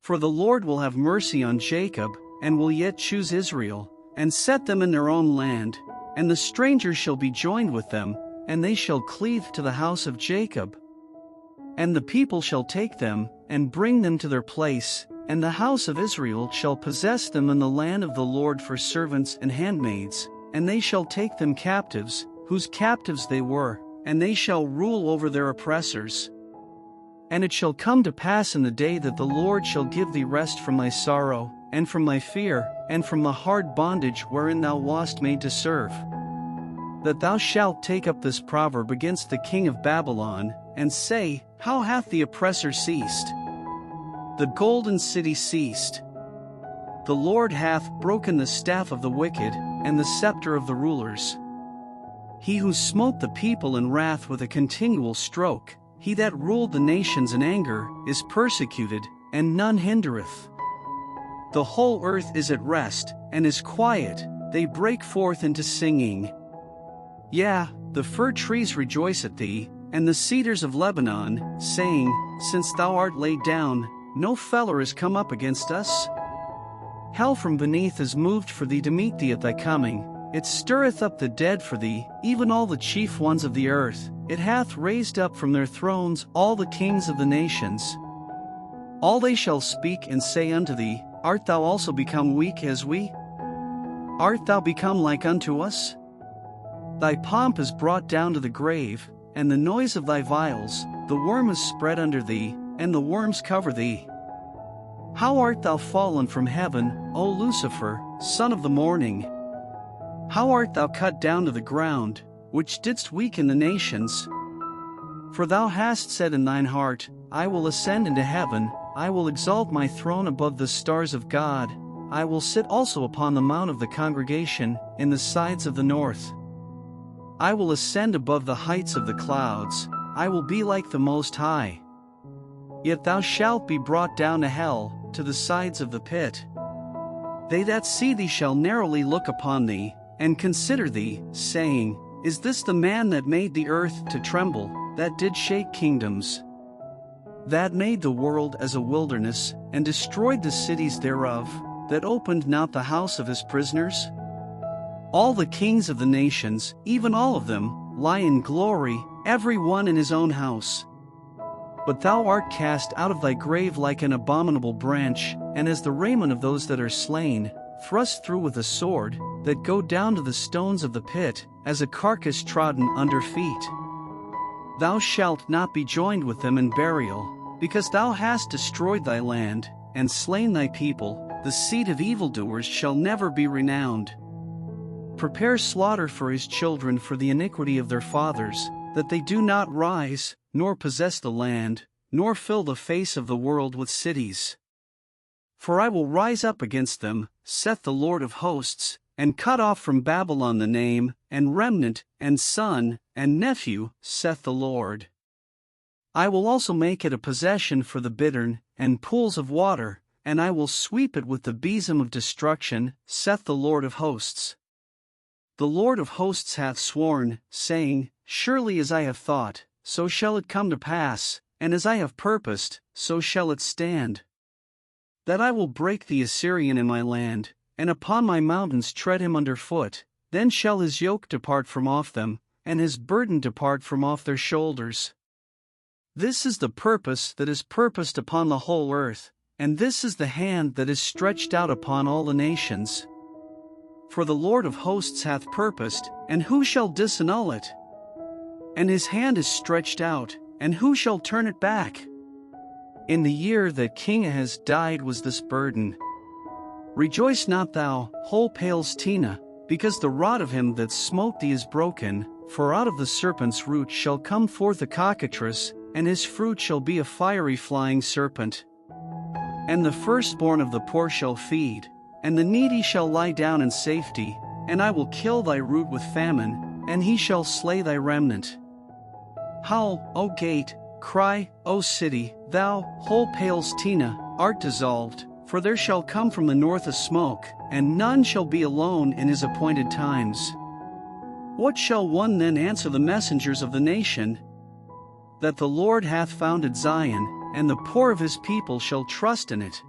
For the Lord will have mercy on Jacob, and will yet choose Israel, and set them in their own land, and the strangers shall be joined with them, and they shall cleave to the house of Jacob. And the people shall take them, and bring them to their place, and the house of Israel shall possess them in the land of the Lord for servants and handmaids, and they shall take them captives, whose captives they were, and they shall rule over their oppressors. And it shall come to pass in the day that the Lord shall give thee rest from thy sorrow, and from thy fear, and from the hard bondage wherein thou wast made to serve, that thou shalt take up this proverb against the king of Babylon, and say, How hath the oppressor ceased? The golden city ceased. The Lord hath broken the staff of the wicked, and the scepter of the rulers. He who smote the people in wrath with a continual stroke, he that ruled the nations in anger, is persecuted, and none hindereth. The whole earth is at rest, and is quiet, they break forth into singing. Yea, the fir trees rejoice at thee, and the cedars of Lebanon, saying, Since thou art laid down, no feller is come up against us. Hell from beneath is moved for thee to meet thee at thy coming. It stirreth up the dead for thee, even all the chief ones of the earth. It hath raised up from their thrones all the kings of the nations. All they shall speak and say unto thee, Art thou also become weak as we? Art thou become like unto us? Thy pomp is brought down to the grave, and the noise of thy vials, the worm is spread under thee, and the worms cover thee. How art thou fallen from heaven, O Lucifer, son of the morning? How art thou cut down to the ground, which didst weaken the nations? For thou hast said in thine heart, I will ascend into heaven, I will exalt my throne above the stars of God, I will sit also upon the mount of the congregation, in the sides of the north. I will ascend above the heights of the clouds, I will be like the Most High. Yet thou shalt be brought down to hell, to the sides of the pit. They that see thee shall narrowly look upon thee, and consider thee, saying, Is this the man that made the earth to tremble, that did shake kingdoms? That made the world as a wilderness, and destroyed the cities thereof, that opened not the house of his prisoners? All the kings of the nations, even all of them, lie in glory, every one in his own house. But thou art cast out of thy grave like an abominable branch, and as the raiment of those that are slain, thrust through with a sword, that go down to the stones of the pit, as a carcass trodden under feet. Thou shalt not be joined with them in burial, because thou hast destroyed thy land, and slain thy people, the seed of evildoers shall never be renowned. Prepare slaughter for his children for the iniquity of their fathers, that they do not rise, nor possess the land, nor fill the face of the world with cities. For I will rise up against them, saith the Lord of hosts, and cut off from Babylon the name, and remnant, and son, and nephew, saith the Lord. I will also make it a possession for the bittern, and pools of water, and I will sweep it with the besom of destruction, saith the Lord of hosts. The Lord of hosts hath sworn, saying, Surely as I have thought, so shall it come to pass, and as I have purposed, so shall it stand. That I will break the Assyrian in my land, and upon my mountains tread him under foot, then shall his yoke depart from off them, and his burden depart from off their shoulders. This is the purpose that is purposed upon the whole earth, and this is the hand that is stretched out upon all the nations. For the Lord of hosts hath purposed, and who shall disannul it? And his hand is stretched out, and who shall turn it back? In the year that King Ahaz died was this burden. Rejoice not thou, whole Palestina, because the rod of him that smote thee is broken, for out of the serpent's root shall come forth a cockatrice, and his fruit shall be a fiery flying serpent. And the firstborn of the poor shall feed, and the needy shall lie down in safety, and I will kill thy root with famine, and he shall slay thy remnant. Howl, O gate, cry, O city, thou, whole Palestina, art dissolved, for there shall come from the north a smoke, and none shall be alone in his appointed times. What shall one then answer the messengers of the nation? That the Lord hath founded Zion, and the poor of his people shall trust in it.